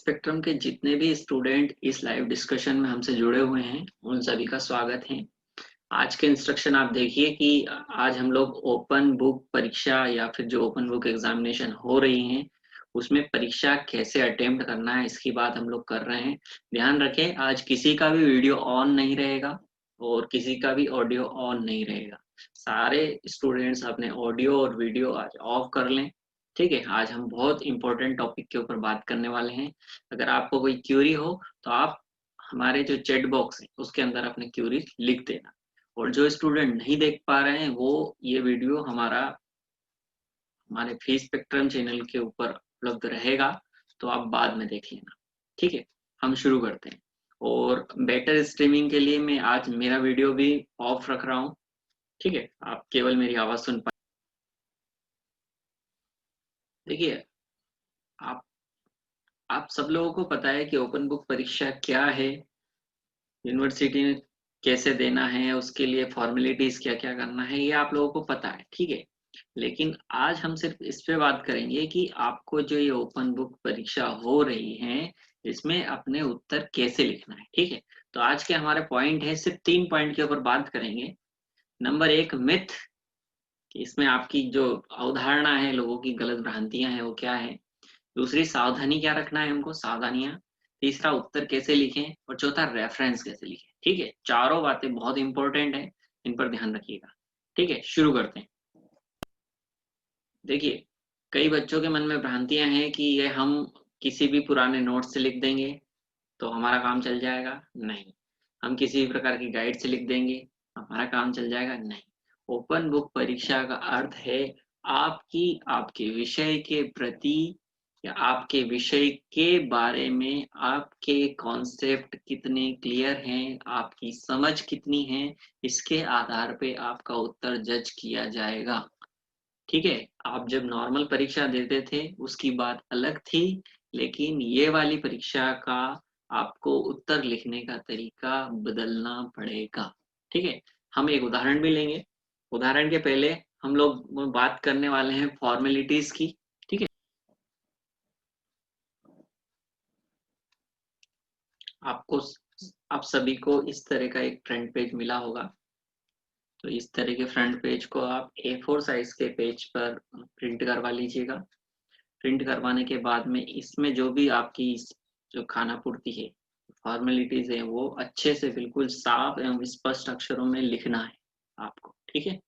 Spectrum के जितने भी स्टूडेंट इस लाइव डिस्कशन में हमसे जुड़े हुए हैं उन सभी का स्वागत है। आज के इंस्ट्रक्शन आप देखिए कि आज हम लोग ओपन बुक परीक्षा या फिर जो ओपन बुक एग्जामिनेशन हो रही है उसमें परीक्षा कैसे अटेम्प्ट करना है इसकी बात हम लोग कर रहे हैं। ध्यान रखें, आज किसी का भी वीडियो ऑन नहीं रहेगा और किसी का भी ऑडियो ऑन नहीं रहेगा। सारे स्टूडेंट्स अपने ऑडियो और वीडियो आज ऑफ कर लें। ठीक है, आज हम बहुत इंपॉर्टेंट टॉपिक के ऊपर बात करने वाले हैं। अगर आपको कोई क्यूरी हो तो आप हमारे जो चैट बॉक्स है उसके अंदर अपने क्यूरी लिख देना। और जो स्टूडेंट नहीं देख पा रहे हैं वो ये वीडियो हमारे फी स्पेक्ट्रम चैनल के ऊपर उपलब्ध रहेगा, तो आप बाद में देख लेना। ठीक है, हम शुरू करते हैं। और बेटर स्ट्रीमिंग के लिए मैं आज मेरा वीडियो भी ऑफ रख रहा हूँ। ठीक है, आप केवल मेरी आवाज सुन पाए। देखिए, आप आप सब लोगों को पता है कि ओपन बुक परीक्षा क्या है, यूनिवर्सिटी में कैसे देना है, उसके लिए फॉर्मेलिटीज क्या क्या करना है, ये आप लोगों को पता है। ठीक है, लेकिन आज हम सिर्फ इस पे बात करेंगे कि आपको जो ये ओपन बुक परीक्षा हो रही है इसमें अपने उत्तर कैसे लिखना है। ठीक है, तो आज के हमारे पॉइंट है, सिर्फ 3 पॉइंट के ऊपर बात करेंगे। नंबर 1 मिथ, कि इसमें आपकी जो अवधारणा है, लोगों की गलत भ्रांतियां हैं वो क्या है। दूसरी, सावधानी क्या रखना है हमको, सावधानियां। तीसरा, उत्तर कैसे लिखें। और चौथा, रेफरेंस कैसे लिखें। ठीक है, चारों बातें बहुत इंपॉर्टेंट है, इन पर ध्यान रखिएगा। ठीक है, शुरू करते हैं। देखिए, कई बच्चों के मन में भ्रांतियां हैं कि ये हम किसी भी पुराने नोट से लिख देंगे तो हमारा काम चल जाएगा। नहीं, हम किसी भी प्रकार की गाइड से लिख देंगे हमारा काम चल जाएगा। नहीं, ओपन बुक परीक्षा का अर्थ है आपकी आपके विषय के प्रति या आपके विषय के बारे में आपके कॉन्सेप्ट कितने क्लियर हैं, आपकी समझ कितनी है, इसके आधार पे आपका उत्तर जज किया जाएगा। ठीक है, आप जब नॉर्मल परीक्षा देते थे उसकी बात अलग थी, लेकिन ये वाली परीक्षा का आपको उत्तर लिखने का तरीका बदलना पड़ेगा। ठीक है, हम एक उदाहरण भी लेंगे। उदाहरण के पहले हम लोग बात करने वाले हैं फॉर्मेलिटीज की। ठीक है, आपको आप सभी को इस तरह का एक फ्रंट पेज मिला होगा। तो इस तरह के फ्रंट पेज को आप A4 साइज के पेज पर प्रिंट करवा लीजिएगा। प्रिंट करवाने के बाद में इसमें जो भी आपकी जो खाना पूर्ति है, फॉर्मेलिटीज है, वो अच्छे से बिल्कुल साफ एवं स्पष्ट अक्षरों में लिखना है आपको। ठीक है,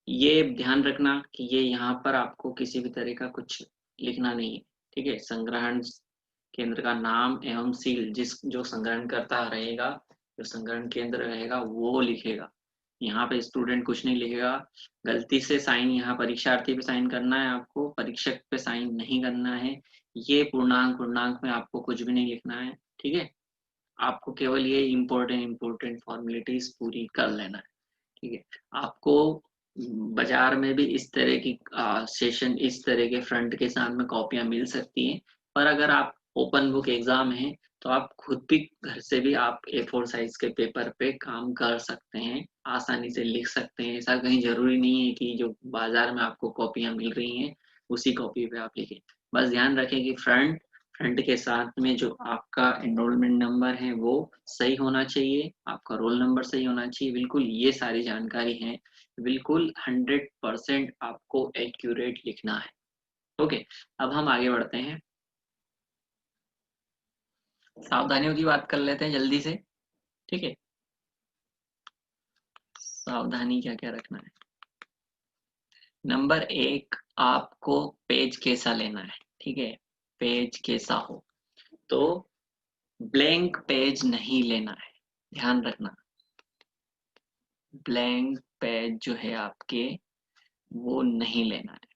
ये ध्यान रखना कि ये यहाँ पर आपको किसी भी तरह का कुछ लिखना नहीं है। ठीक है, संग्रहण केंद्र का नाम एवं सील जिस जो संग्रहण करता रहेगा, जो संग्रहण केंद्र रहेगा वो लिखेगा। यहाँ पे स्टूडेंट कुछ नहीं लिखेगा। गलती से साइन यहाँ परीक्षार्थी पे साइन करना है, आपको परीक्षक पे साइन नहीं करना है। ये पूर्णांक पूर्णांक में आपको कुछ भी नहीं लिखना है। ठीक है, आपको केवल ये इम्पोर्टेंट फॉर्मेलिटीज पूरी कर लेना है। ठीक है, आपको बाजार में भी इस तरह की सेशन, इस तरह के फ्रंट के साथ में कॉपियां मिल सकती हैं। पर अगर आप ओपन बुक एग्जाम है तो आप खुद भी घर से भी आप A4 साइज के पेपर पे काम कर सकते हैं, आसानी से लिख सकते हैं। ऐसा कहीं जरूरी नहीं है कि जो बाजार में आपको कॉपियां मिल रही हैं उसी कॉपी पे आप लिखें। बस ध्यान रखें कि फ्रंट फ्रंट के साथ में जो आपका एनरोलमेंट नंबर है वो सही होना चाहिए, आपका रोल नंबर सही होना चाहिए। बिल्कुल ये सारी जानकारी है, बिल्कुल 100% आपको एक्यूरेट लिखना है। ओके, अब हम आगे बढ़ते हैं, सावधानियों की बात कर लेते हैं जल्दी से। ठीक है, सावधानी क्या क्या रखना है। नंबर 1, आपको पेज कैसा लेना है। ठीक है, पेज कैसा हो तो ब्लैंक पेज नहीं लेना है। ध्यान रखना, ब्लैंक पेज जो है आपके वो नहीं लेना है।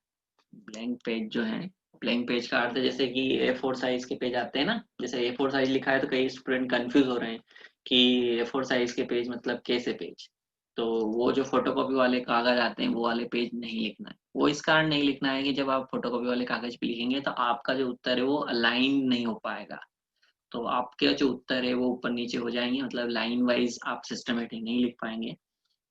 ब्लैंक पेज जो है, ब्लैंक पेज का अर्थ है जैसे कि A4 साइज के पेज आते हैं ना, जैसे A4 साइज लिखा है तो कई स्टूडेंट कंफ्यूज हो रहे हैं कि A4 साइज के पेज मतलब कैसे पेज। तो वो जो फोटोकॉपी वाले कागज आते हैं वो वाले पेज नहीं लिखना है। वो इस कारण नहीं लिखना है कि जब आप फोटोकॉपी वाले कागज पे लिखेंगे तो आपका जो उत्तर है वो अलाइन नहीं हो पाएगा। तो आपके जो उत्तर है वो ऊपर नीचे हो जाएंगे, मतलब लाइन वाइज आप सिस्टमेटिक नहीं लिख पाएंगे।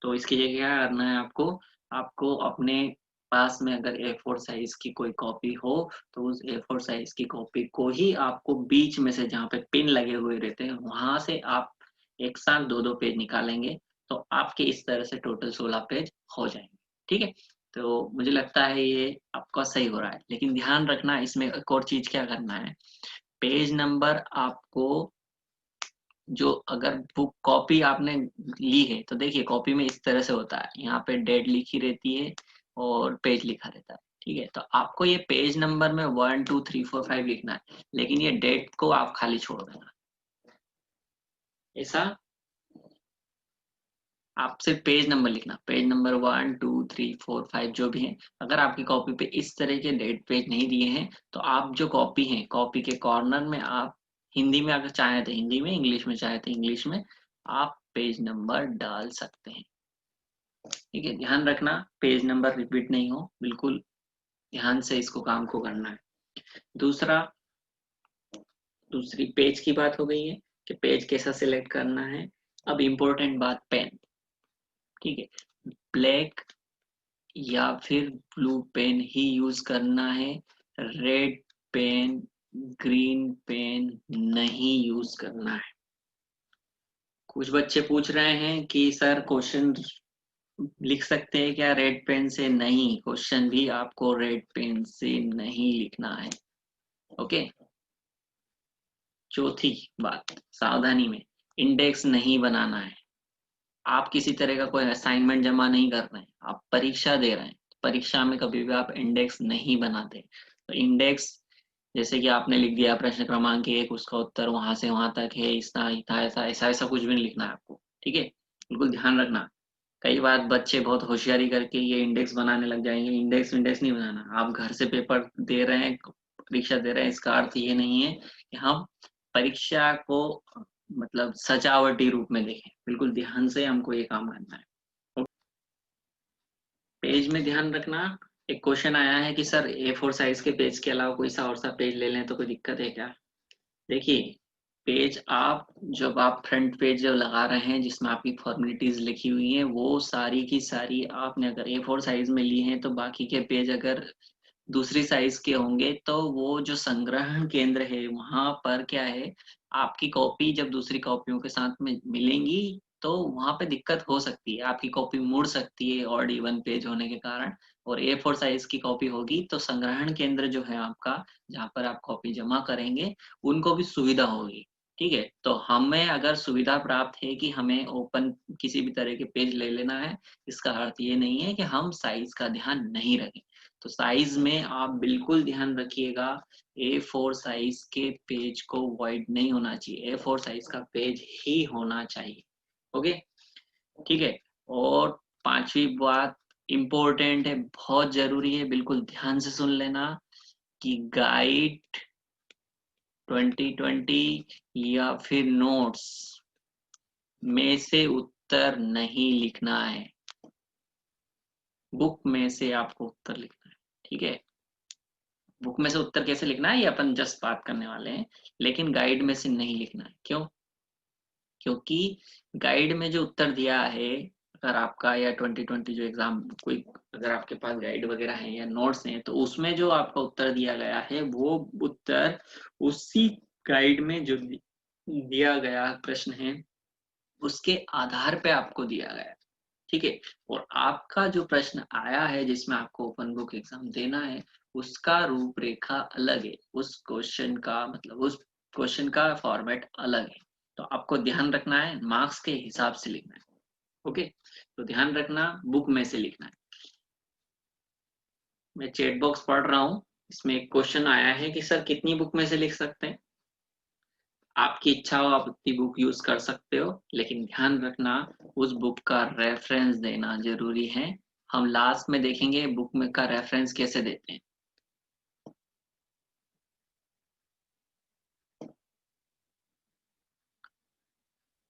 तो इसकी जगह क्या करना है आपको, आपको अपने पास में अगर A4 साइज की कोई कॉपी हो तो उस A4 साइज की कॉपी को ही आपको बीच में से जहाँ पे पिन लगे हुए रहते हैं वहां से आप एक साथ 2-2 पेज निकालेंगे तो आपके इस तरह से टोटल 16 पेज हो जाएंगे। ठीक है, तो मुझे लगता है ये आपका सही हो रहा है, लेकिन ध्यान रखना इसमें एक और चीज क्या करना है, पेज नंबर आपको जो अगर बुक कॉपी आपने ली है तो देखिए कॉपी में इस तरह से होता है, यहाँ पे डेट लिखी रहती है और पेज लिखा रहता है। ठीक है, तो आपको ये पेज नंबर में 1 2 3 4 5 लिखना है, लेकिन ये डेट को आप खाली छोड़ देना। ऐसा आप सिर्फ पेज नंबर लिखना, पेज नंबर 1 2 3 4 5 जो भी है। अगर आपकी कॉपी पे इस तरह के डेट पेज नहीं दिए हैं तो आप जो कॉपी है कॉपी के कॉर्नर में आप हिंदी में अगर चाहे तो हिंदी में, इंग्लिश में चाहे तो इंग्लिश में आप पेज नंबर डाल सकते हैं। ठीक है, ध्यान रखना पेज नंबर रिपीट नहीं हो, बिल्कुल ध्यान से इसको काम को करना है। दूसरा, दूसरी पेज की बात हो गई है कि पेज कैसा सिलेक्ट करना है। अब इम्पोर्टेंट बात, पेन। ठीक है, ब्लैक या फिर ब्लू पेन ही यूज करना है, रेड पेन ग्रीन पेन नहीं यूज करना है। कुछ बच्चे पूछ रहे हैं कि सर क्वेश्चन लिख सकते हैं क्या रेड पेन से? नहीं, क्वेश्चन भी आपको रेड पेन से नहीं लिखना है। ओके, चौथी बात, सावधानी में इंडेक्स नहीं बनाना है। आप किसी तरह का कोई असाइनमेंट जमा नहीं कर रहे हैं, आप परीक्षा दे रहे हैं, परीक्षा में कभी भी आप इंडेक्स नहीं बनाते। तो इंडेक्स जैसे कि आपने लिख दिया प्रश्न क्रमांक 1 उसका उत्तर वहां से वहां तक है, इतना ही था, ऐसा ऐसा ऐसा कुछ भी नहीं लिखना है आपको। ठीक है, बिल्कुल ध्यान रखना। कई बार बच्चे बहुत होशियारी करके ये इंडेक्स बनाने लग जाएंगे, इंडेक्स इंडेक्स नहीं बनाना। आप घर से पेपर दे रहे हैं, परीक्षा दे रहे हैं, इसका अर्थ ये नहीं है कि हम परीक्षा को मतलब सजावटी रूप में देखें। बिल्कुल ध्यान से हमको ये काम करना है। पेज में ध्यान रखना, एक क्वेश्चन आया है कि सर A4 साइज के पेज के अलावा कोई सा और सा पेज ले लें तो कोई दिक्कत है क्या? देखिए, पेज आप जब आप फ्रंट पेज जब लगा रहे हैं जिसमें आपकी फॉर्मेलिटीज लिखी हुई हैं वो सारी की सारी आपने अगर A4 साइज में ली हैं तो बाकी के पेज अगर दूसरी साइज के होंगे तो वो जो संग्रहण केंद्र है वहां पर क्या है, आपकी कॉपी जब दूसरी कॉपियों के साथ में मिलेंगी तो वहां पे दिक्कत हो सकती है, आपकी कॉपी मुड़ सकती है ऑड इवन पेज होने के कारण। और A4 साइज की कॉपी होगी तो संग्रहण केंद्र जो है आपका, जहाँ पर आप कॉपी जमा करेंगे, उनको भी सुविधा होगी। ठीक है, तो हमें अगर सुविधा प्राप्त है कि हमें ओपन किसी भी तरह के पेज ले लेना है, इसका अर्थ ये नहीं है कि हम साइज का ध्यान नहीं रखें। तो साइज में आप बिल्कुल ध्यान रखिएगा, A4 साइज के पेज को वॉइड नहीं होना चाहिए, A4 साइज का पेज ही होना चाहिए। ओके, ठीक है। और पांचवी बात इम्पोर्टेंट है, बहुत जरूरी है, बिल्कुल ध्यान से सुन लेना कि गाइड 2020 या फिर नोट्स में से उत्तर नहीं लिखना है, बुक में से आपको उत्तर लिखना है। ठीक है, बुक में से उत्तर कैसे लिखना है ये अपन जस्ट बात करने वाले हैं, लेकिन गाइड में से नहीं लिखना है। क्यों? क्योंकि गाइड में जो उत्तर दिया है, अगर आपका या 2020 जो एग्जाम कोई अगर आपके पास गाइड वगैरह है या नोट्स हैं तो उसमें जो आपका उत्तर दिया गया है वो उत्तर उसी गाइड में जो दिया गया प्रश्न है उसके आधार पे आपको दिया गया है। ठीक है, और आपका जो प्रश्न आया है जिसमें आपको ओपन बुक एग्जाम देना है उसका रूपरेखा अलग है, उस क्वेश्चन का मतलब उस क्वेश्चन का फॉर्मेट अलग है। तो आपको ध्यान रखना है, मार्क्स के हिसाब से लिखना है। ओके, तो ध्यान रखना बुक में से लिखना है। मैं चैट बॉक्स पढ़ रहा हूँ, इसमें एक क्वेश्चन आया है कि सर कितनी बुक में से लिख सकते हैं? आपकी इच्छा हो आप उतनी बुक यूज कर सकते हो, लेकिन ध्यान रखना उस बुक का रेफरेंस देना जरूरी है। हम लास्ट में देखेंगे बुक में का रेफरेंस कैसे देते हैं।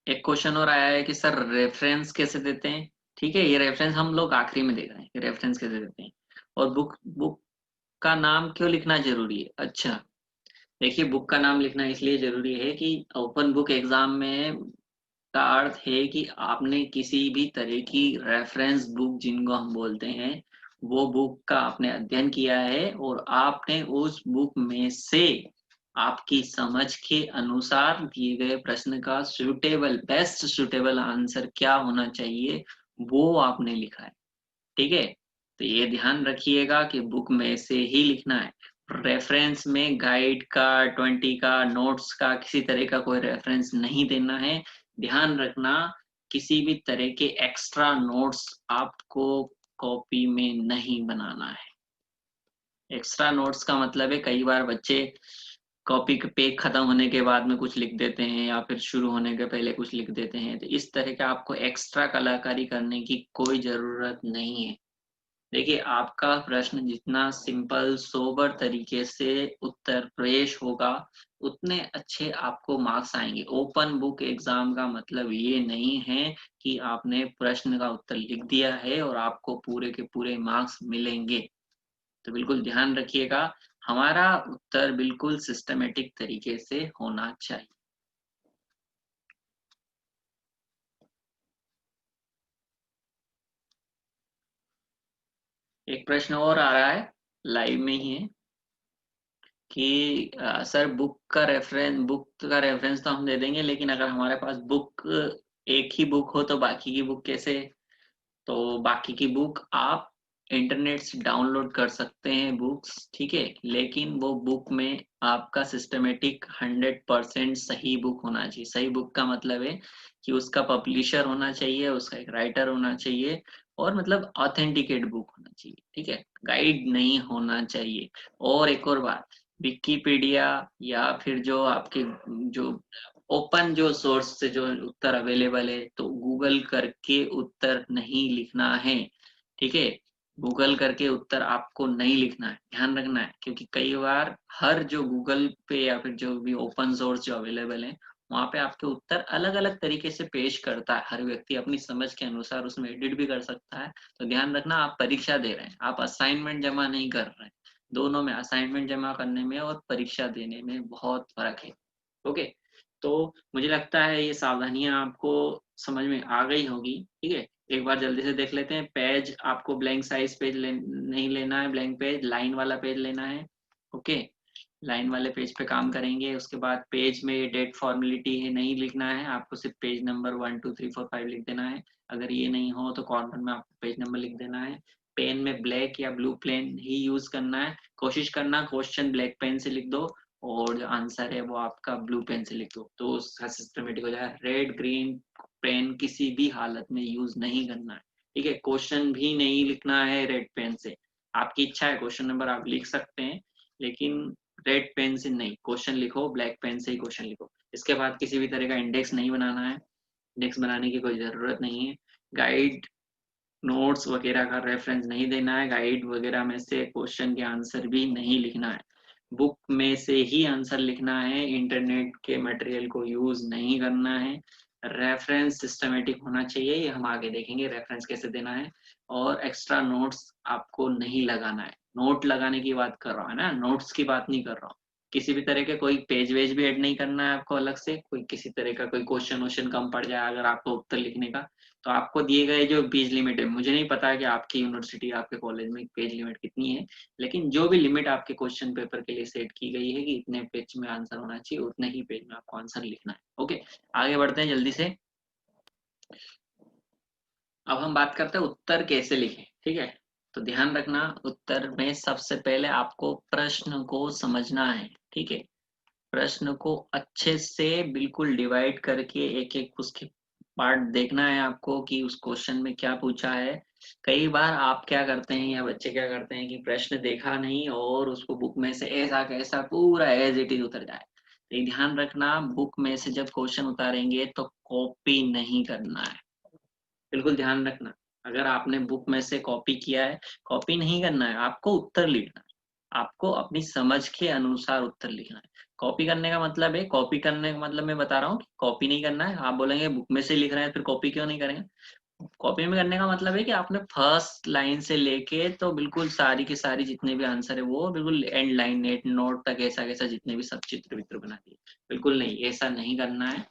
एक क्वेश्चन और आया है कि सर रेफरेंस कैसे देते हैं? ठीक है, ये रेफरेंस हम लोग आखिरी में देख रहे हैं कि रेफरेंस कैसे देते हैं। और बुक बुक का नाम क्यों लिखना जरूरी है? अच्छा, देखिए बुक का नाम लिखना इसलिए जरूरी है कि ओपन बुक एग्जाम में का अर्थ है कि आपने किसी भी तरह की रेफरेंस बुक जिनको हम बोलते हैं वो बुक का आपने अध्ययन किया है और आपने उस बुक में से आपकी समझ के अनुसार दिए गए प्रश्न का बेस्ट सूटेबल आंसर क्या होना चाहिए, वो आपने लिखा है। ठीक है? तो ये ध्यान रखिएगा कि बुक में से ही लिखना है। रेफरेंस में गाइड का, 20 का, नोट्स का किसी तरह का कोई रेफरेंस नहीं देना है। ध्यान रखना, किसी भी तरह के एक्स्ट्रा नोट्स आपको कॉपी में नहीं बनाना है। एक्स्ट्रा नोट्स का मतलब है कई बार बच्चे कॉपी के पेज खत्म होने के बाद में कुछ लिख देते हैं या फिर शुरू होने के पहले कुछ लिख देते हैं। तो इस तरह का आपको एक्स्ट्रा कलाकारी करने की कोई ज़रूरत नहीं है। देखिए, आपका प्रश्न जितना सिंपल सोबर तरीके से उत्तर पेश होगा, उतने अच्छे आपको मार्क्स आएँगे। ओपन बुक एग्ज़ाम का मतलब ये नहीं है कि आपने प्रश्न का उत्तर लिख दिया है और आपको पूरे के पूरे मार्क्स मिलेंगे। तो बिल्कुल ध्यान रखिएगा, हमारा उत्तर बिल्कुल सिस्टमैटिक तरीके से होना चाहिए। एक प्रश्न और आ रहा है, लाइव में ही है कि सर बुक का रेफरेंस तो हम दे देंगे, लेकिन अगर हमारे पास बुक एक ही बुक हो तो बाकी की बुक कैसे? तो बाकी की बुक आप इंटरनेट से डाउनलोड कर सकते हैं बुक्स, ठीक है? लेकिन वो बुक में आपका सिस्टमैटिक 100% सही बुक होना चाहिए। सही बुक का मतलब है कि उसका पब्लिशर होना चाहिए, उसका एक राइटर होना चाहिए और मतलब ऑथेंटिकेट बुक होना चाहिए, ठीक है? गाइड नहीं होना चाहिए। और एक और बात, विकिपीडिया या फिर जो आपके जो ओपन जो सोर्स से जो उत्तर अवेलेबल है, तो गूगल करके उत्तर नहीं लिखना है, ठीक है? गूगल करके उत्तर आपको नहीं लिखना है, ध्यान रखना है, क्योंकि कई बार हर जो गूगल पे या फिर जो भी ओपन सोर्स जो अवेलेबल है, वहाँ पे आपके उत्तर अलग-अलग तरीके से पेश करता है। हर व्यक्ति अपनी समझ के अनुसार उसमें एडिट भी कर सकता है। तो ध्यान रखना, आप परीक्षा दे रहे हैं, आप असाइनमेंट जमा नहीं कर रहे हैं। दोनों में असाइनमेंट जमा करने में और परीक्षा देने में बहुत फ़र्क है। ओके? तो मुझे लगता है ये सावधानियाँ आपको समझ में आ गई होगी, ठीक है? एक बार जल्दी से देख लेते हैं। पेज आपको ब्लैंक साइज़ पेज नहीं लेना है, ब्लैंक पेज, लाइन वाला पेज लेना है, ओके? लाइन वाले पेज पे काम करेंगे। उसके बाद पेज में डेट फॉर्मेलिटी है नहीं लिखना है, आपको सिर्फ़ पेज नंबर 1, 2, 3, 4, 5 लिख देना है। अगर ये नहीं हो तो कॉर्नर में आपको पेज नंबर लिख देना है। पेन में ब्लैक या ब्लू पेन ही यूज़ करना है। कोशिश करना क्वेश्चन ब्लैक पेन से लिख दो और जो आंसर है वो आपका ब्लू पेन से लिख दो, तो उसका सिस्टमैटिक हो जाएगा। रेड, ग्रीन पेन किसी भी हालत में यूज़ नहीं करना है, ठीक है? क्वेश्चन भी नहीं लिखना है रेड पेन से। आपकी इच्छा है क्वेश्चन नंबर आप लिख सकते हैं, लेकिन रेड पेन से नहीं, क्वेश्चन लिखो, ब्लैक पेन से ही क्वेश्चन लिखो। इसके बाद किसी भी तरह का इंडेक्स नहीं बनाना है, इंडेक्स बनाने की कोई ज़रूरत नहीं है। गाइड, नोट्स वगैरह का रेफरेंस नहीं देना है, गाइड वगैरह में से क्वेश्चन के आंसर भी नहीं लिखना है। बुक में से ही आंसर लिखना है, इंटरनेट के मटेरियल को यूज़ नहीं करना है। रेफरेंस सिस्टमैटिक होना चाहिए, ये हम आगे देखेंगे रेफरेंस कैसे देना है और एक्स्ट्रा नोट्स आपको नहीं लगाना है। नोट लगाने की बात कर रहा हूँ, है ना? नोट्स की बात नहीं कर रहा हूँ। किसी भी तरह के कोई पेज-वेज भी ऐड नहीं करना है आपको अलग से, कोई किसी तरह का कोई क्वेश्चन-वोश्चन कम पड़ जाए अगर आपको उत्तर लिखने का, तो आपको दिए गए जो पेज लिमिट है, मुझे नहीं पता है कि आपकी यूनिवर्सिटी, आपके कॉलेज में पेज लिमिट कितनी है, लेकिन जो भी लिमिट आपके क्वेश्चन पेपर के लिए सेट की गई है कि इतने पेज में आंसर होना चाहिए, उतने ही पेज में आपको आंसर लिखना है। ओके, आगे बढ़ते हैं जल्दी से। अब हम बात करते हैं उत्तर कैसे लिखें, ठीक है? तो ध्यान रखना, उत्तर में सबसे पहले आपको प्रश्न को समझना है, ठीक है? प्रश्न को अच्छे से बिल्कुल डिवाइड करके एक-एक उसके पार्ट देखना है आपको कि उस क्वेश्चन में क्या पूछा है। कई बार आप क्या करते हैं या बच्चे क्या करते हैं कि प्रश्न देखा नहीं और उसको बुक में से ऐसा कैसा पूरा एज़ इट इज़ उतर जाए। तो ये ध्यान रखना, बुक में से जब क्वेश्चन उतारेंगे तो कॉपी नहीं करना है। बिल्कुल ध्यान रखना, अगर आपने बुक में से कॉपी किया है, कॉपी नहीं करना है, आपको उत्तर लिखना है। आपको अपनी समझ के अनुसार उत्तर लिखना है। कॉपी करने का मतलब है, कॉपी करने का मतलब मैं बता रहा हूँ कि कॉपी नहीं करना है। आप बोलेंगे बुक में से लिख रहे हैं, फिर कॉपी क्यों नहीं करेंगे? कॉपी में करने का मतलब है कि आपने फर्स्ट लाइन से लेके तो बिल्कुल सारी की सारी जितने भी आंसर है वो बिल्कुल एंड लाइन, नेट नोट तक ऐसा-कैसा जितने भी सब चित्र-वित्र बना दिए। बिल्कुल नहीं, ऐसा नहीं करना है।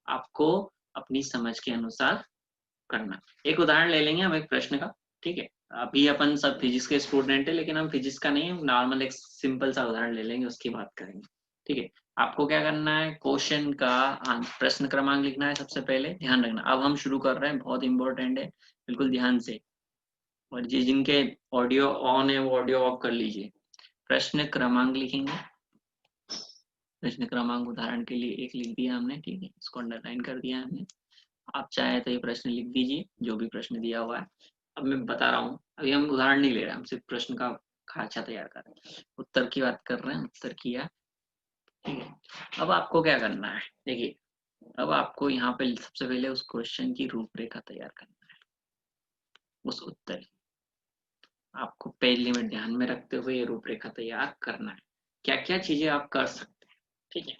आपको अपनी समझ के अनुसार करना। एक उदाहरण ले लेंगे हम एक प्रश्न का, ठीक है? अभी अपन सब फिजिक्स के स्टूडेंट है, लेकिन हम फिजिक्स का नहीं, नॉर्मल एक सिंपल सा उदाहरण ले लेंगे, उसकी बात करेंगे। ठीक है, आपको क्या करना है, क्वेश्चन का प्रश्न क्रमांक लिखना है सबसे पहले, ध्यान रखना। अब हम शुरू कर रहे हैं, बहुत इंपॉर्टेंट है, बिल्कुल ध्यान से। और जिनके ऑडियो ऑन है वो ऑडियो ऑफ कर लीजिए। प्रश्न क्रमांक लिखेंगे, प्रश्न क्रमांक उदाहरण के लिए एक लिख दिया हमने, ठीक है, इसको अंडरलाइन कर दिया हमने। आप चाहे तो ये प्रश्न लिख दीजिए, जो भी प्रश्न दिया हुआ है। अब मैं बता रहा हूँ, अभी हम उदाहरण नहीं ले रहे, हम सिर्फ प्रश्न का खांचा तैयार कर रहे हैं, उत्तर की बात कर रहे हैं, उत्तर किया। ठीक है, अब आपको क्या करना है, देखिए, अब आपको यहाँ पे सबसे पहले उस क्वेश्चन की रूपरेखा तैयार करना है, उस उत्तर की। आपको पेज लिमिट ध्यान में रखते हुए ये रूपरेखा तैयार करना है। क्या क्या चीजें आप कर सकते हैं, ठीक है।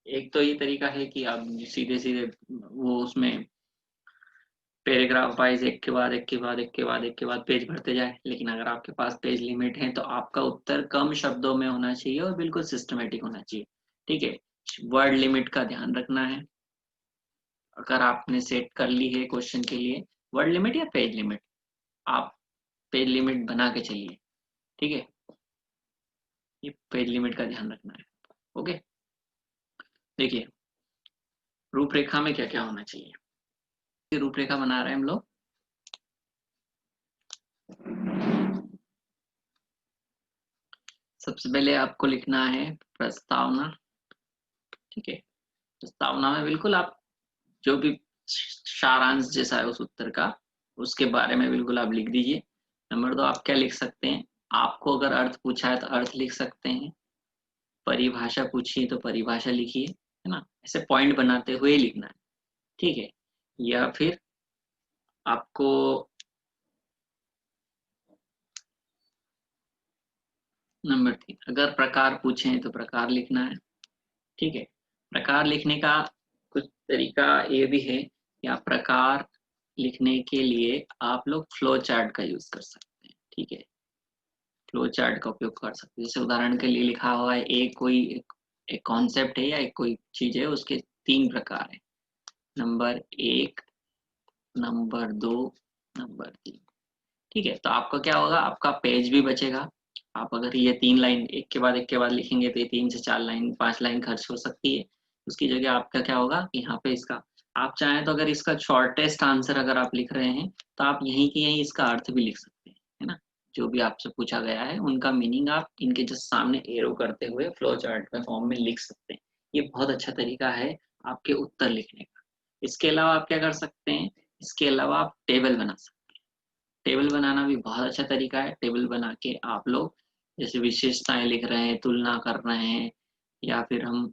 एक तो ये तरीका है कि आप सीधे सीधे वो उसमें पैराग्राफ वाइज एक के बाद एक के बाद एक के बाद एक के बाद पेज भरते जाए, लेकिन अगर आपके पास पेज लिमिट है तो आपका उत्तर कम शब्दों में होना चाहिए और बिल्कुल सिस्टमेटिक होना चाहिए। ठीक है, वर्ड लिमिट का ध्यान रखना है। अगर आपने सेट कर ली है क्वेश्चन के लिए वर्ड लिमिट या पेज लिमिट, आप पेज लिमिट बना के चलिए। ठीक है, ये पेज लिमिट का ध्यान रखना है। ओके, देखिए रूपरेखा में क्या क्या होना चाहिए, रूपरेखा बना रहे हैं हम लोग। सबसे पहले आपको लिखना है प्रस्तावना। ठीक है, प्रस्तावना में बिल्कुल आप जो भी सारांश जैसा है उस उत्तर का, उसके बारे में बिल्कुल आप लिख दीजिए। नंबर 2, आप क्या लिख सकते हैं, आपको अगर अर्थ पूछा है तो अर्थ लिख सकते हैं, परिभाषा पूछिए तो परिभाषा लिखिए, है ना, ऐसे पॉइंट बनाते हुए लिखना है। ठीक है, या फिर आपको नंबर 3, अगर प्रकार पूछे तो प्रकार लिखना है। ठीक है, प्रकार लिखने का कुछ तरीका ये भी है कि आप प्रकार लिखने के लिए आप लोग फ्लो चार्ट का यूज कर सकते हैं। ठीक है, फ्लो चार्ट का उपयोग कर सकते हैं। जैसे उदाहरण के लिए लिखा हुआ है एक कॉन्सेप्ट है या एक कोई चीज है, उसके 3 प्रकार है, नंबर 1, नंबर 2, नंबर 3। ठीक है, तो आपका क्या होगा, आपका पेज भी बचेगा। आप अगर ये 3 लाइन एक के बाद एक के बाद लिखेंगे तो ये 3 से 4 लाइन 5 लाइन खर्च हो सकती है। उसकी जगह आपका क्या होगा, यहाँ पे इसका आप चाहें तो अगर इसका शॉर्टेस्ट आंसर अगर आप लिख रहे हैं तो आप यहीं की यहीं इसका अर्थ भी लिख सकते हैं, है ना। जो भी आपसे पूछा गया है उनका मीनिंग आप इनके जस्ट सामने एरो करते हुए फ्लो चार्ट में फॉर्म में लिख सकते हैं। ये बहुत अच्छा तरीका है आपके उत्तर लिखने का। इसके अलावा आप क्या कर सकते हैं, इसके अलावा आप टेबल बना सकते हैं। टेबल बनाना भी बहुत अच्छा तरीका है। टेबल बना के आप लोग जैसे विशेषताएं लिख रहे हैं, तुलना कर रहे हैं, या फिर हम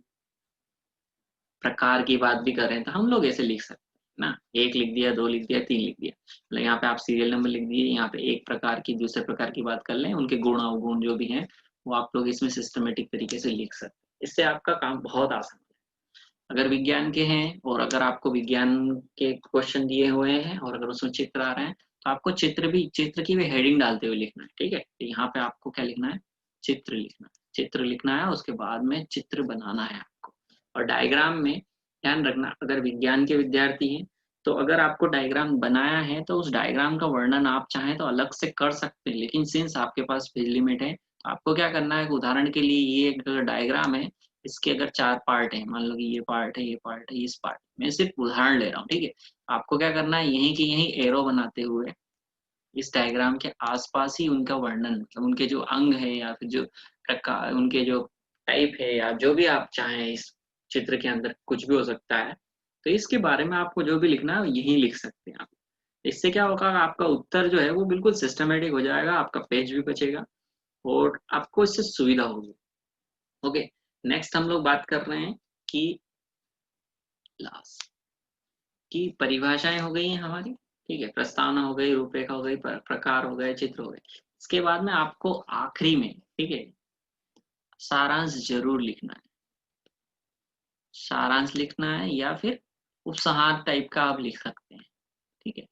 प्रकार की बात भी कर रहे हैं, तो हम लोग ऐसे लिख सकते हैं ना, 1 लिख दिया, 2 लिख दिया, 3 लिख दिया, मतलब यहाँ पे आप सीरियल नंबर लिख दिए, यहाँ पे एक प्रकार की दूसरे प्रकार की बात कर लें, उनके गुण अवगुण जो भी हैं वो आप लोग इसमें सिस्टमेटिक तरीके से लिख सकते हैं। इससे आपका काम बहुत आसान है। अगर विज्ञान के हैं और अगर आपको विज्ञान के क्वेश्चन दिए हुए हैं और अगर उसमें चित्र आ रहे हैं तो आपको चित्र की भी हेडिंग डालते हुए लिखना है। ठीक है, तो यहाँ पे आपको क्या लिखना है, चित्र लिखना है, चित्र लिखना है, उसके बाद में चित्र बनाना है आपको। और डायग्राम में ध्यान रखना, अगर विज्ञान के विद्यार्थी हैं तो अगर आपको डायग्राम बनाया है तो उस डायग्राम का वर्णन आप चाहें तो अलग से कर सकते हैं, लेकिन सिंस आपके पास पेज लिमिट है तो आपको क्या करना है, उदाहरण के लिए ये एक डायग्राम है, इसके अगर 4 पार्ट हैं, मान लो कि ये पार्ट है, ये पार्ट है, इस पार्ट, मैं सिर्फ उदाहरण ले रहा हूँ। ठीक है, आपको क्या करना है, यहीं की यहीं एरो बनाते हुए इस डायग्राम के आसपास ही उनका वर्णन, मतलब उनके जो अंग है या फिर जो प्रकार, उनके जो टाइप है या जो भी आप चाहें, इस चित्र के अंदर कुछ भी हो सकता है, तो इसके बारे में आपको जो भी लिखना है यहीं लिख सकते हैं आप। इससे क्या होगा, आपका उत्तर जो है वो बिल्कुल सिस्टमेटिक हो जाएगा, आपका पेज भी बचेगा और आपको इससे सुविधा होगी। ओके, नेक्स्ट हम लोग बात कर रहे हैं कि लास्ट की परिभाषाएं हो गई हैं हमारी। ठीक है, प्रस्तावना हो गई, रूपरेखा हो गई, प्रकार हो गए, चित्र हो गए। इसके बाद में आपको आखिरी में, ठीक है, सारांश जरूर लिखना है। सारांश लिखना है या फिर उपसंहार टाइप का आप लिख सकते हैं। ठीक है,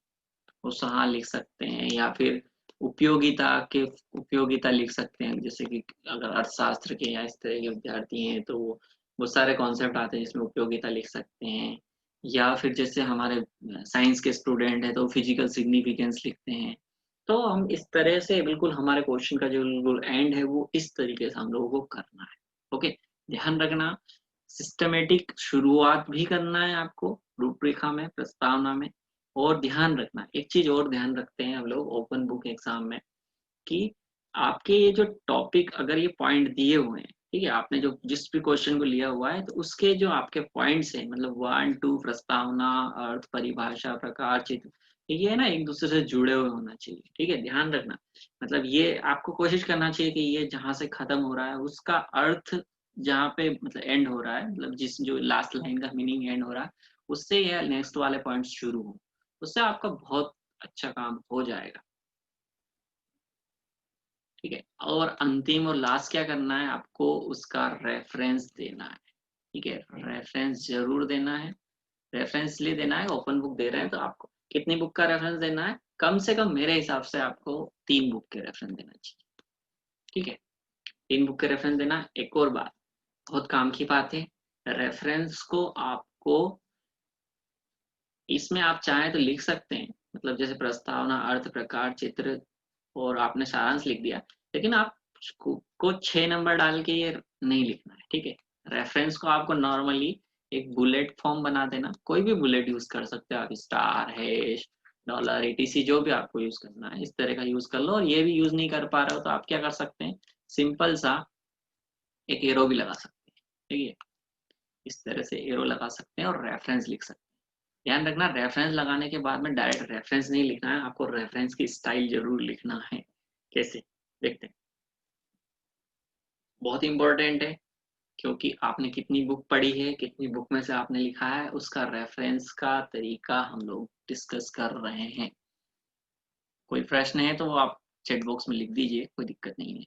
उपसंहार लिख सकते हैं या फिर उपयोगिता लिख सकते हैं। जैसे कि अगर अर्थशास्त्र के या इस तरह के विद्यार्थी हैं तो वो बहुत सारे कॉन्सेप्ट आते हैं जिसमें उपयोगिता लिख सकते हैं, या फिर जैसे हमारे साइंस के स्टूडेंट हैं तो फिजिकल सिग्निफिकेंस लिखते हैं। तो हम इस तरह से बिल्कुल हमारे क्वेश्चन का जो बिल्कुल एंड है वो इस तरीके से हम लोगों को करना है। ओके, ध्यान रखना सिस्टमेटिक शुरुआत भी करना है आपको रूपरेखा में, प्रस्तावना में। और ध्यान रखना एक चीज और ध्यान रखते हैं हम लोग ओपन बुक एग्जाम में कि आपके ये जो टॉपिक अगर ये पॉइंट दिए हुए हैं, ठीक है, आपने जो जिस भी क्वेश्चन को लिया हुआ है तो उसके जो आपके पॉइंट्स हैं मतलब 1 2 प्रस्तावना, अर्थ, परिभाषा, प्रकार, चित्र, ये है ना एक दूसरे से जुड़े हुए होना चाहिए। ठीक है, ध्यान रखना मतलब ये आपको कोशिश करना चाहिए कि ये जहाँ से खत्म हो रहा है उसका अर्थ जहाँ पे मतलब एंड हो रहा है, मतलब जिस जो लास्ट लाइन का मीनिंग एंड हो रहा है उससे ये नेक्स्ट वाले पॉइंट्स शुरू हो, उससे आपका बहुत अच्छा काम हो जाएगा। ठीक है, और अंतिम और लास्ट क्या करना है आपको उसका रेफरेंस देना है। ठीक है, रेफरेंस जरूर देना है। रेफरेंस इसलिए देना है, ओपन बुक दे रहे हैं तो आपको कितनी बुक का रेफरेंस देना है, कम से कम मेरे हिसाब से आपको 3 बुक के रेफरेंस देना चाहिए। ठीक है, 3 बुक के रेफरेंस देना। एक और बात बहुत काम की बात है, रेफरेंस को आपको इसमें आप चाहें तो लिख सकते हैं, मतलब जैसे प्रस्तावना, अर्थ, प्रकार, चित्र और आपने सारांश लिख दिया, लेकिन आप को 6 नंबर डाल के ये नहीं लिखना है। ठीक है, रेफरेंस को आपको नॉर्मली एक बुलेट फॉर्म बना देना, कोई भी बुलेट यूज कर सकते हो आप, स्टार, हैश, डॉलर, एटीसी, जो भी आपको यूज करना है इस तरह का यूज कर लो। और ये भी यूज नहीं कर पा रहे हो तो आप क्या कर सकते हैं, सिंपल सा एक एरो भी लगा सकते हैं। ठीक है, इस तरह से एरो लगा सकते हैं और रेफरेंस लिख सकते हैं। ध्यान रखना रेफरेंस लगाने के बाद में डायरेक्ट रेफरेंस नहीं लिखना है, आपको रेफरेंस की स्टाइल जरूर लिखना है। कैसे, देखते हैं, बहुत इंपॉर्टेंट है क्योंकि आपने कितनी बुक पढ़ी है, कितनी बुक में से आपने लिखा है, उसका रेफरेंस का तरीका हम लोग डिस्कस कर रहे हैं। कोई प्रश्न है तो वो आप चैट बॉक्स में लिख दीजिए, कोई दिक्कत नहीं है।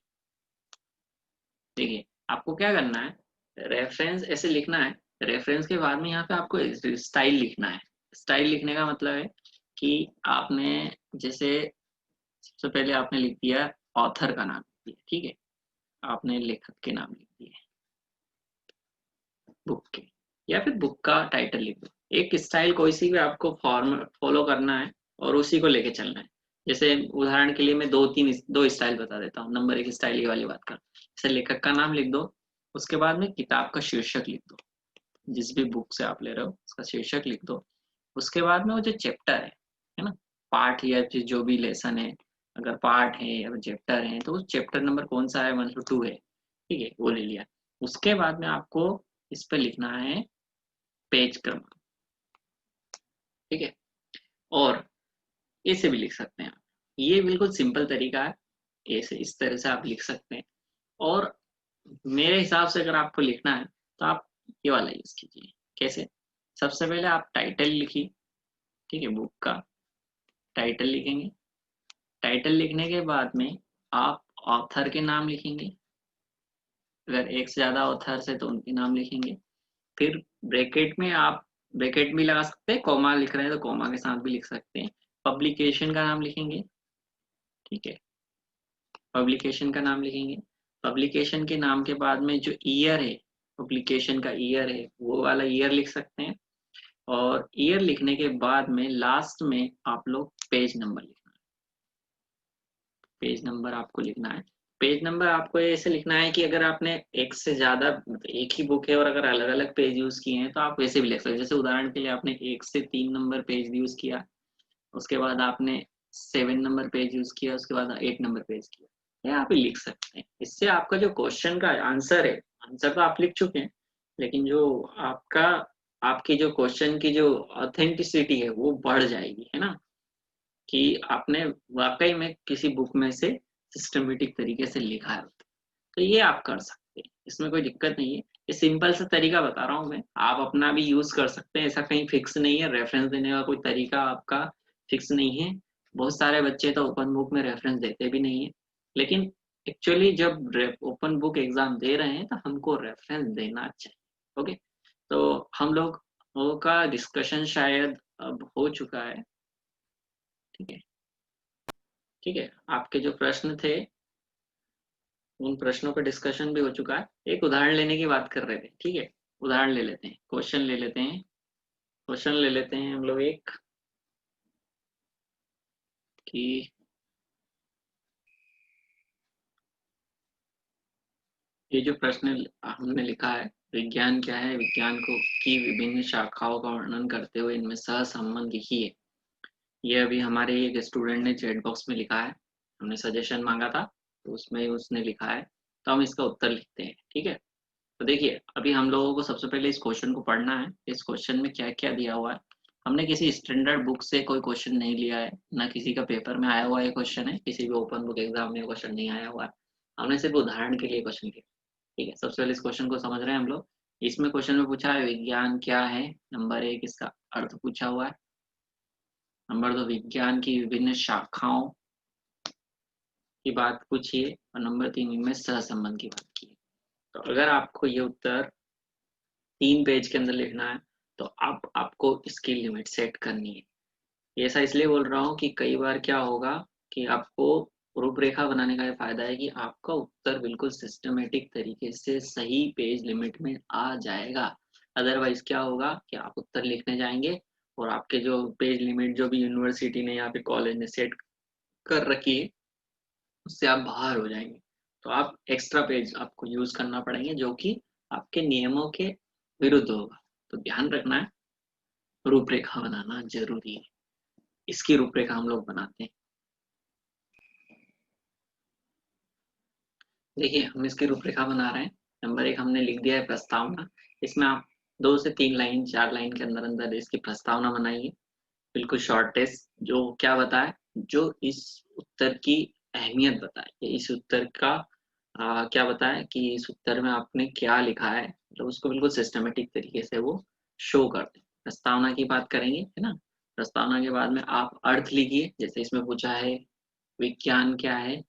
देखिए आपको क्या करना है, रेफरेंस ऐसे लिखना है, रेफरेंस के बाद में यहाँ पे आपको स्टाइल लिखना है। स्टाइल लिखने का मतलब है कि आपने जैसे सबसे पहले आपने लिख दिया ऑथर का नाम लिख दिया, ठीक है, आपने लेखक के नाम लिख दिए बुक के, या फिर बुक का टाइटल लिख दो। एक स्टाइल कोई सी भी आपको फॉर्म फॉलो करना है और उसी को लेके चलना है। जैसे उदाहरण के लिए मैं दो स्टाइल बता देता हूँ। नंबर 1 स्टाइल ये वाली बात कर, जैसे लेखक का नाम लिख दो, उसके बाद में किताब का शीर्षक लिख दो, जिस भी बुक से आप ले रहे हो उसका शीर्षक लिख दो। उसके बाद में वो जो चैप्टर है ना, पार्ट या फिर जो भी लेसन है, अगर पार्ट है या चैप्टर है तो उस चैप्टर नंबर कौन सा है, मतलब 2 है, ठीक है, वो ले लिया। उसके बाद में आपको इस पे लिखना है पेज क्रमांक। ठीक है, और ऐसे भी लिख सकते हैं आप, ये बिल्कुल सिंपल तरीका है, ऐसे इस तरह से आप लिख सकते हैं। और मेरे हिसाब से अगर आपको लिखना है तो आप ये वाला यूज कीजिए। कैसे, सबसे पहले आप टाइटल लिखिए, ठीक है, बुक का टाइटल लिखेंगे। टाइटल लिखने के बाद में आप ऑथर के नाम लिखेंगे, अगर एक से ज्यादा ऑथर्स है तो उनके नाम लिखेंगे। फिर ब्रैकेट में आप ब्रैकेट भी लगा सकते हैं, कॉमा लिख रहे हैं तो कॉमा के साथ भी लिख सकते हैं। पब्लिकेशन का नाम लिखेंगे, ठीक है, पब्लिकेशन का नाम लिखेंगे। पब्लिकेशन के नाम के बाद में जो ईयर है, पब्लिकेशन का ईयर है वो वाला ईयर लिख सकते हैं। और ईयर लिखने के बाद में लास्ट में आप लोग पेज नंबर लिखना है। पेज नंबर आपको लिखना है। पेज नंबर आपको ऐसे लिखना है कि अगर आपने एक से ज्यादा मतलब एक ही बुक है और अगर अलग अलग पेज यूज किए हैं तो आप वैसे भी लिख सकते हैं। जैसे उदाहरण के लिए आपने 1 से 3 नंबर पेज यूज किया, उसके बाद आपने 7 नंबर पेज यूज किया, उसके बाद 8 नंबर पेज किया, ये आप लिख सकते हैं। इससे आपका जो क्वेश्चन का आंसर है, आंसर तो आप लिख चुके हैं, लेकिन जो आपका आपकी जो क्वेश्चन की जो ऑथेंटिसिटी है वो बढ़ जाएगी, है ना, कि आपने वाकई में किसी बुक में से सिस्टमेटिक तरीके से लिखा है। तो ये आप कर सकते हैं, इसमें कोई दिक्कत नहीं है। ये सिंपल सा तरीका बता रहा हूँ मैं, आप अपना भी यूज कर सकते हैं, ऐसा कहीं फिक्स नहीं है। रेफरेंस देने का कोई तरीका आपका फिक्स नहीं है। बहुत सारे बच्चे तो ओपन बुक में रेफरेंस देते भी नहीं है, लेकिन एक्चुअली जब ओपन बुक एग्जाम दे रहे हैं तो हमको रेफरेंस देना चाहिए। ओके, तो हम लोग का डिस्कशन शायद अब हो चुका है। ठीक है, ठीक है, आपके जो प्रश्न थे उन प्रश्नों पर डिस्कशन भी हो चुका है। एक उदाहरण लेने की बात कर रहे थे, ठीक है, उदाहरण ले लेते हैं, क्वेश्चन ले लेते हैं। क्वेश्चन ले लेते हैं हम लोग एक कि ये जो प्रश्न हमने लिखा है, विज्ञान क्या है, विज्ञान को की विभिन्न शाखाओं का वर्णन करते हुए इनमें सहसंबंध लिखिए। ये अभी हमारे एक स्टूडेंट ने चैट बॉक्स में लिखा है, हमने सजेशन मांगा था तो उसमें उसने लिखा है, तो हम इसका उत्तर लिखते हैं। ठीक है, तो देखिए अभी हम लोगों को सबसे पहले इस क्वेश्चन को पढ़ना है। इस क्वेश्चन में क्या क्या दिया हुआ है, हमने किसी स्टैंडर्ड बुक से कोई क्वेश्चन नहीं लिया है, ना किसी का पेपर में आया हुआ ये क्वेश्चन है, किसी भी ओपन बुक एग्जाम में क्वेश्चन नहीं आया हुआ है। हमने सिर्फ उदाहरण के लिए क्वेश्चन लिया। ठीक है, सबसे पहले इस क्वेश्चन को समझ रहे हैं हम लोग। इसमें क्वेश्चन में पूछा है विज्ञान क्या है, नंबर 1 इसका अर्थ पूछा हुआ है, नंबर 2 विज्ञान की विभिन्न शाखाओं की बात पूछी है, और नंबर 3 इनमें सहसंबंध की बात की है। तो अगर आपको ये उत्तर 3 पेज के अंदर लिखना है तो आपको इसकी लिमिट सेट करनी है। ऐसा इसलिए बोल रहा हूँ कि कई बार क्या होगा कि आपको रूपरेखा बनाने का ये फायदा है कि आपका उत्तर बिल्कुल सिस्टमेटिक तरीके से सही पेज लिमिट में आ जाएगा। अदरवाइज क्या होगा कि आप उत्तर लिखने जाएंगे और आपके जो पेज लिमिट जो भी यूनिवर्सिटी ने या फिर कॉलेज ने सेट कर रखी है उससे आप बाहर हो जाएंगे। तो आप एक्स्ट्रा पेज आपको यूज करना पड़ेंगे जो कि आपके नियमों के विरुद्ध होगा। तो ध्यान रखना है, रूपरेखा बनाना जरूरी है। इसकी रूपरेखा हम लोग बनाते हैं। देखिए हम इसकी रूपरेखा बना रहे हैं। नंबर 1 हमने लिख दिया है प्रस्तावना। इसमें आप 2 से 3 लाइन 4 लाइन के अंदर अंदर इसकी प्रस्तावना बनाइए, बिल्कुल शॉर्टेस्ट, जो क्या बताए, जो इस उत्तर की अहमियत बताए, इस उत्तर का क्या बताए कि इस उत्तर में आपने क्या लिखा है, मतलब उसको बिल्कुल सिस्टमेटिक तरीके से वो शो कर दे। प्रस्तावना की बात करेंगे, है ना। प्रस्तावना के बाद में आप अर्थ लिखिए, जैसे इसमें पूछा है विज्ञान क्या है,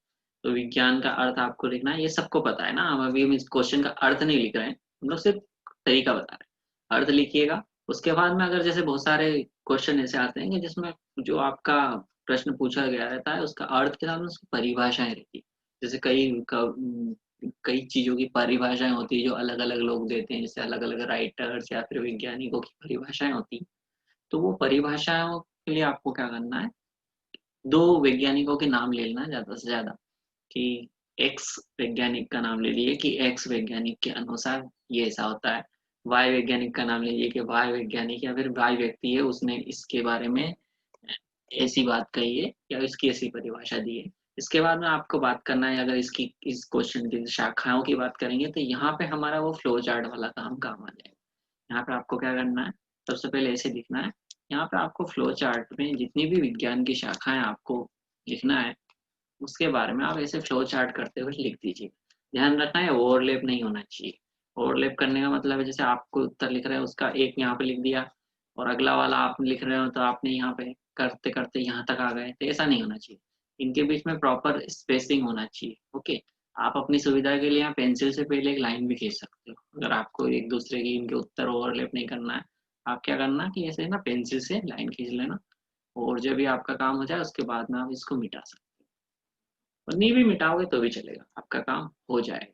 तो विज्ञान का अर्थ आपको लिखना है। ये सबको पता है ना, हम इस क्वेश्चन का अर्थ नहीं लिख रहे हैं, हम लोग सिर्फ तरीका बता रहे हैं। अर्थ लिखिएगा। उसके बाद में अगर जैसे बहुत सारे क्वेश्चन ऐसे आते हैं कि जिसमें जो आपका प्रश्न पूछा गया रहता है उसका अर्थ के साथ में उसकी परिभाषाएं रहती है। जैसे कई चीजों की परिभाषाएं होती है जो अलग अलग लोग देते हैं, जैसे अलग अलग राइटर्स या फिर वैज्ञानिकों की परिभाषाएं होती है। तो वो परिभाषाओं के लिए आपको क्या करना है, 2 वैज्ञानिकों के नाम ले लेना ज्यादा से ज्यादा, कि एक्स वैज्ञानिक का नाम ले लिए कि एक्स वैज्ञानिक के अनुसार ये ऐसा होता है, वाई वैज्ञानिक का नाम ले लिए कि वाई वैज्ञानिक या फिर वाई व्यक्ति है उसने इसके बारे में ऐसी बात कही है या इसकी ऐसी परिभाषा दी है। इसके बाद में आपको बात करना है, अगर इसकी इस क्वेश्चन की शाखाओं की बात करेंगे तो यहाँ पे हमारा वो फ्लो चार्ट वाला काम आ जाएगा। यहाँ पे आपको क्या करना है, सबसे पहले ऐसे लिखना है। यहाँ पे आपको फ्लो चार्ट में जितनी भी विज्ञान की शाखाएं आपको लिखना है उसके बारे में आप ऐसे फ्लो चार्ट करते हुए लिख दीजिए। ध्यान रखना है ओवरलैप नहीं होना चाहिए। ओवरलैप करने का मतलब है जैसे आपको उत्तर लिख रहे हैं उसका एक यहाँ पे लिख दिया और अगला वाला आप लिख रहे हो तो आपने यहाँ पे करते करते यहाँ तक आ गए, तो ऐसा नहीं होना चाहिए। इनके बीच में प्रॉपर स्पेसिंग होना चाहिए। ओके, आप अपनी सुविधा के लिए यहाँ पेंसिल से पहले एक लाइन भी खींच सकते हो अगर आपको एक दूसरे की इनके उत्तर ओवरलैप नहीं करना है। आप क्या करना कि ऐसे ना पेंसिल से लाइन खींच लेना और जब भी आपका काम हो जाए उसके बाद में आप इसको मिटा सकते हो, और नहीं भी मिटाओगे तो भी चलेगा, आपका काम हो जाएगा।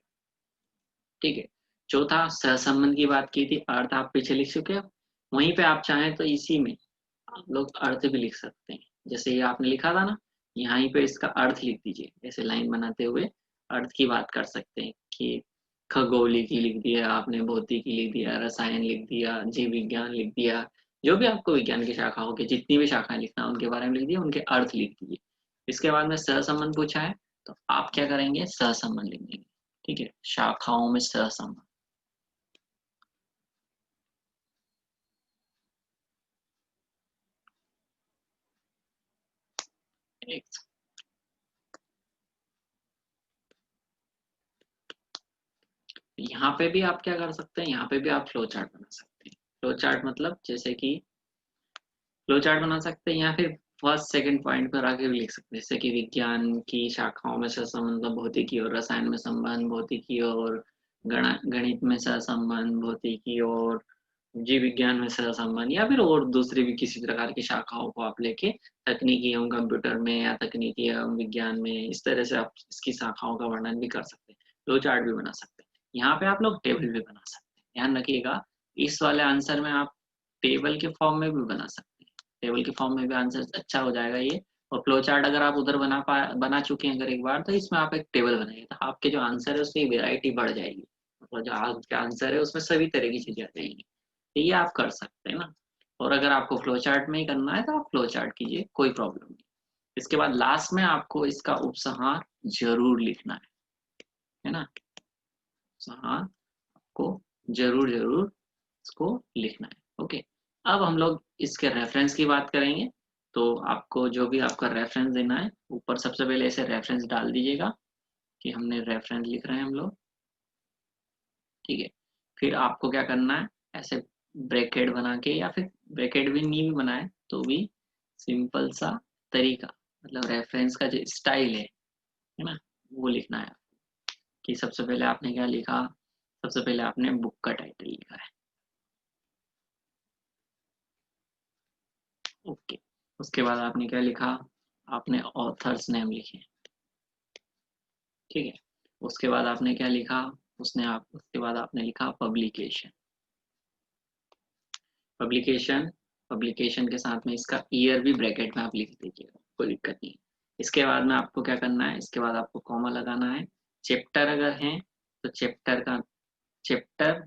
ठीक है। चौथा सहसंबंध की बात की थी, अर्थ आप पीछे लिख चुके हो। वहीं पे आप चाहें तो इसी में आप लोग अर्थ भी लिख सकते हैं, जैसे ये आपने लिखा था ना, यहीं पे इसका अर्थ लिख दीजिए। ऐसे लाइन बनाते हुए अर्थ की बात कर सकते हैं कि खगोलिकी लिख दिया आपने, भौतिकी लिख दिया, रसायन लिख दिया, जीव विज्ञान लिख दिया, जो भी आपको विज्ञान की शाखाओं के जितनी भी शाखाएं लिखना है उनके बारे में लिख दिया, उनके अर्थ लिख दीजिए। इसके बाद में सहसंबंध पूछा है तो आप क्या करेंगे, सहसंबंध लिख देंगे। ठीक है, शाखाओं में सहसंबंध। एक यहाँ पे भी आप क्या कर सकते हैं, यहाँ पे भी आप फ्लो चार्ट बना सकते हैं। फ्लो चार्ट मतलब जैसे कि फ्लो चार्ट बना सकते हैं या फिर फर्स्ट सेकंड पॉइंट पर आगे भी लिख सकते हैं, जैसे कि विज्ञान की शाखाओं में सहसंबंध, भौतिकी और रसायन में संबंध, भौतिकी और गणित में सहसंबंध, भौतिकी और जीव विज्ञान में सहसंबंध, या फिर और दूसरी भी किसी प्रकार की शाखाओं को आप लेके तकनीकी एवं कंप्यूटर में या तकनीकी एवं विज्ञान में इस तरह से आप इसकी शाखाओं का वर्णन भी कर सकते हैं, फ्लो चार्ट भी बना सकते हैं। यहाँ पे आप लोग टेबल भी बना सकते हैं। ध्यान रखिएगा इस वाले आंसर में आप टेबल के फॉर्म में भी बना सकते हैं, टेबल के फॉर्म में भी आंसर अच्छा हो जाएगा ये। और फ्लो चार्ट अगर आप उधर बना चुके हैं अगर एक बार, तो इसमें आप एक टेबल बनाइए, तो आपके जो आंसर है उसकी वेराइटी बढ़ जाएगी, मतलब जो आपके आंसर है उसमें सभी तरह की चीजें आ जाएंगी। तो ये आप कर सकते हैं ना। और अगर आपको फ्लो चार्ट में ही करना है तो आप फ्लो चार्ट कीजिए, कोई प्रॉब्लम नहीं। इसके बाद लास्ट में आपको इसका उपसंहार जरूर लिखना है ना। उपसंहार को जरूर जरूर इसको लिखना है। ओके, अब हम लोग इसके रेफरेंस की बात करेंगे। तो आपको जो भी आपका रेफरेंस देना है, ऊपर सबसे पहले ऐसे रेफरेंस डाल दीजिएगा कि हमने रेफरेंस लिख रहे हैं हम लोग, ठीक है। फिर आपको क्या करना है, ऐसे ब्रैकेट बना के, या फिर ब्रैकेट भी नहीं भी बनाए तो भी सिंपल सा तरीका, मतलब रेफरेंस का जो स्टाइल है ना, वो लिखना है। कि सबसे पहले आपने क्या लिखा, सबसे पहले आपने बुक का टाइटल लिखा है, ओके। उसके बाद आपने क्या लिखा, आपने ऑथर्स नेम लिखे, ठीक है। उसके बाद आपने क्या लिखा, उसके बाद आपने लिखा पब्लिकेशन। पब्लिकेशन पब्लिकेशन के साथ में इसका ईयर भी ब्रैकेट में आप लिख दीजिएगा, कोई दिक्कत नहीं। इसके बाद में आपको क्या करना है, इसके बाद आपको कॉमा लगाना है। चैप्टर अगर है तो चैप्टर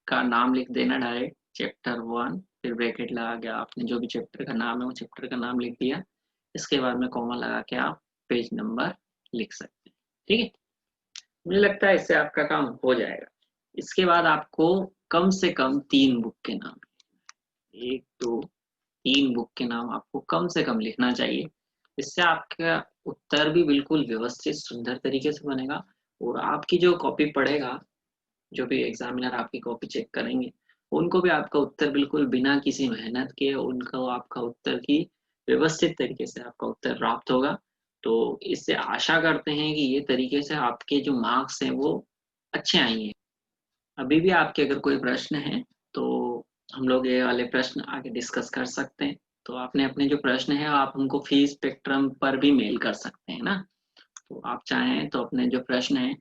का नाम लिख देना डायरेक्ट, चैप्टर 1, फिर ब्रैकेट लगा के आपने जो भी चैप्टर का नाम है वो चैप्टर का नाम लिख दिया। इसके बाद में कॉमा लगा के आप पेज नंबर लिख सकते हैं, ठीक है। मुझे लगता है इससे आपका काम हो जाएगा। इसके बाद आपको कम से कम 3 बुक के नाम, 1 2 3 बुक के नाम आपको कम से कम लिखना चाहिए। इससे आपका उत्तर भी बिल्कुल व्यवस्थित सुंदर तरीके से बनेगा, और आपकी जो कॉपी पढ़ेगा, जो भी एग्जामिनर आपकी कॉपी चेक करेंगे, उनको भी आपका उत्तर बिल्कुल बिना किसी मेहनत के, उनको आपका उत्तर की व्यवस्थित तरीके से आपका उत्तर प्राप्त होगा। तो इससे आशा करते हैं कि ये तरीके से आपके जो मार्क्स हैं वो अच्छे आएंगे। अभी भी आपके अगर कोई प्रश्न है तो हम लोग ये वाले प्रश्न आगे डिस्कस कर सकते हैं। तो आपने अपने जो प्रश्न है आप हमको फी स्पेक्ट्रम पर भी मेल कर सकते हैं ना। तो आप चाहें तो अपने जो प्रश्न है,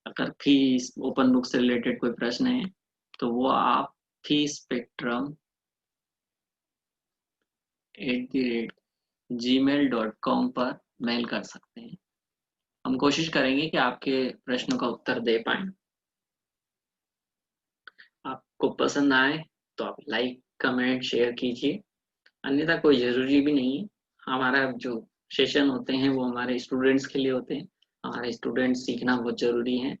अगर फी ओपन बुक से रिलेटेड कोई प्रश्न है तो वो आप फी स्पेक्ट्रम @gmail.com पर मेल कर सकते हैं। हम कोशिश करेंगे कि आपके प्रश्नों का उत्तर दे पाएं। आपको पसंद आए तो आप लाइक कमेंट शेयर कीजिए, अन्यथा कोई ज़रूरी भी नहीं है। हमारा जो सेशन होते हैं वो हमारे स्टूडेंट्स के लिए होते हैं, हमारे स्टूडेंट्स सीखना बहुत ज़रूरी है।